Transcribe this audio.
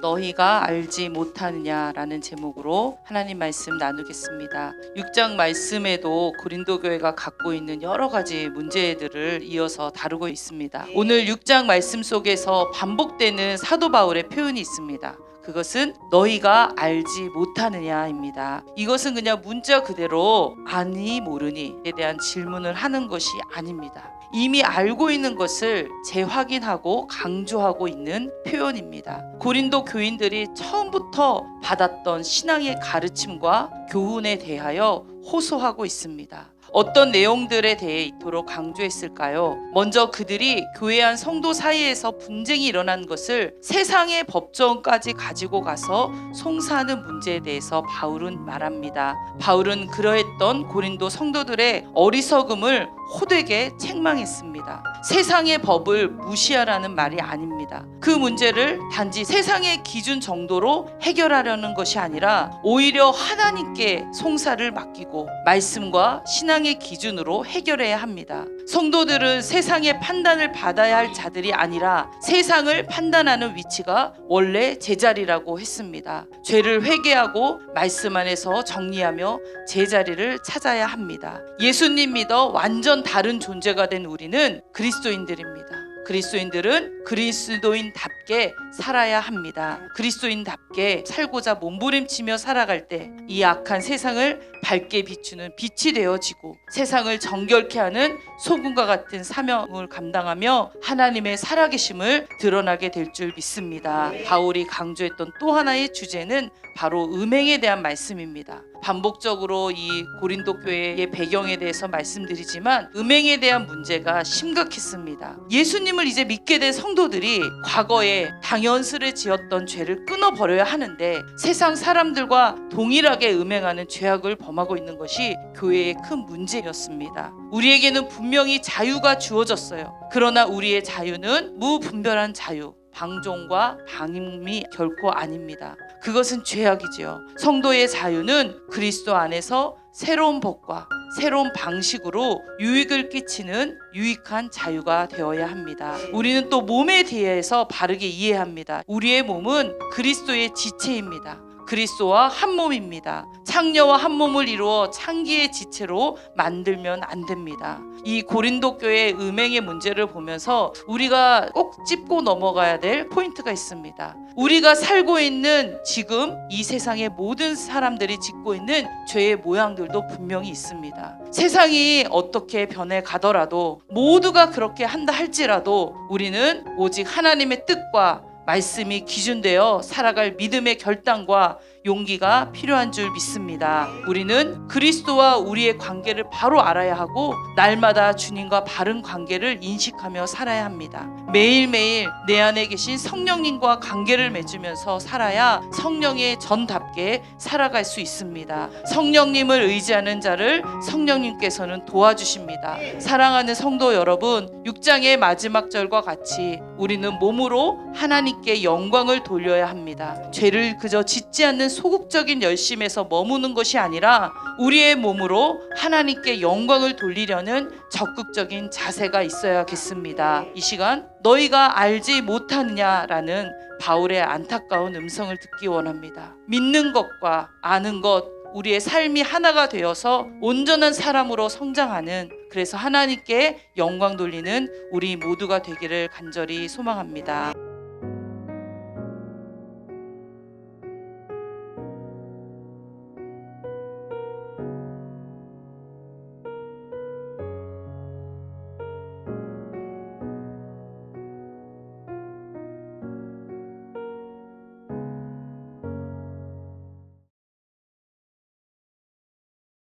너희가 알지 못하느냐라는 제목으로 하나님 말씀 나누겠습니다. 6장 말씀에도 고린도 교회가 갖고 있는 여러 가지 문제들을 이어서 다루고 있습니다. 오늘 6장 말씀 속에서 반복되는 사도 바울의 표현이 있습니다. 그것은 너희가 알지 못하느냐입니다. 이것은 그냥 문자 그대로 아니 모르니에 대한 질문을 하는 것이 아닙니다. 이미 알고 있는 것을 재확인하고 강조하고 있는 표현입니다. 고린도 교인들이 처음부터 받았던 신앙의 가르침과 교훈에 대하여 호소하고 있습니다. 어떤 내용들에 대해 이토록 강조했을까요? 먼저 그들이 교회 안 성도 사이에서 분쟁이 일어난 것을 세상의 법정까지 가지고 가서 송사하는 문제에 대해서 바울은 말합니다. 바울은 그러했던 고린도 성도들의 어리석음을 호되게 책망했습니다. 세상의 법을 무시하라는 말이 아닙니다. 그 문제를 단지 세상의 기준 정도로 해결하려는 것이 아니라 오히려 하나님께 송사를 맡기고 말씀과 신앙의 기준으로 해결해야 합니다. 성도들은 세상의 판단을 받아야 할 자들이 아니라 세상을 판단하는 위치가 원래 제자리라고 했습니다. 죄를 회개하고 말씀 안에서 정리하며 제자리를 찾아야 합니다. 예수님 믿어 완전 다른 존재가 된 우리는 그리스도인들입니다. 그리스도인들은 그리스도인답게 살아야 합니다. 그리스도인답게 살고자 몸부림치며 살아갈 때 이 악한 세상을 밝게 비추는 빛이 되어지고 세상을 정결케 하는 소금과 같은 사명을 감당하며 하나님의 살아계심을 드러나게 될 줄 믿습니다. 바울이 강조했던 또 하나의 주제는 바로 음행에 대한 말씀입니다. 반복적으로 이 고린도 교회의 배경에 대해서 말씀드리지만 음행에 대한 문제가 심각했습니다. 예수님을 이제 믿게 된 성도들이 과거에 당연스레 지었던 죄를 끊어버려야 하는데 세상 사람들과 동일하게 음행하는 죄악을 범하고 있는 것이 교회의 큰 문제였습니다. 우리에게는 분명히 자유가 주어졌어요. 그러나 우리의 자유는 무분별한 자유, 방종과 방임이 결코 아닙니다. 그것은 죄악이지요. 성도의 자유는 그리스도 안에서 새로운 법과 새로운 방식으로 유익을 끼치는 유익한 자유가 되어야 합니다. 우리는 또 몸에 대해서 바르게 이해합니다. 우리의 몸은 그리스도의 지체입니다. 그리스도와 한 몸입니다. 창녀와 한 몸을 이루어 창기의 지체로 만들면 안 됩니다. 이 고린도 교회의 음행의 문제를 보면서 우리가 꼭 짚고 넘어가야 될 포인트가 있습니다. 우리가 살고 있는 지금 이 세상의 모든 사람들이 짓고 있는 죄의 모양들도 분명히 있습니다. 세상이 어떻게 변해가더라도 모두가 그렇게 한다 할지라도 우리는 오직 하나님의 뜻과 말씀이 기준되어 살아갈 믿음의 결단과 용기가 필요한 줄 믿습니다. 우리는 그리스도와 우리의 관계를 바로 알아야 하고 날마다 주님과 바른 관계를 인식하며 살아야 합니다. 매일매일 내 안에 계신 성령님과 관계를 맺으면서 살아야 성령의 전답게 살아갈 수 있습니다. 성령님을 의지하는 자를 성령님께서는 도와주십니다. 사랑하는 성도 여러분, 6장의 마지막 절과 같이 우리는 몸으로 하나님께 영광을 돌려야 합니다. 죄를 그저 짓지 않는 소극적인 열심에서 머무는 것이 아니라 우리의 몸으로 하나님께 영광을 돌리려는 적극적인 자세가 있어야겠습니다. 이 시간 너희가 알지 못하느냐라는 바울의 안타까운 음성을 듣기 원합니다. 믿는 것과 아는 것, 우리의 삶이 하나가 되어서 온전한 사람으로 성장하는, 그래서 하나님께 영광 돌리는 우리 모두가 되기를 간절히 소망합니다.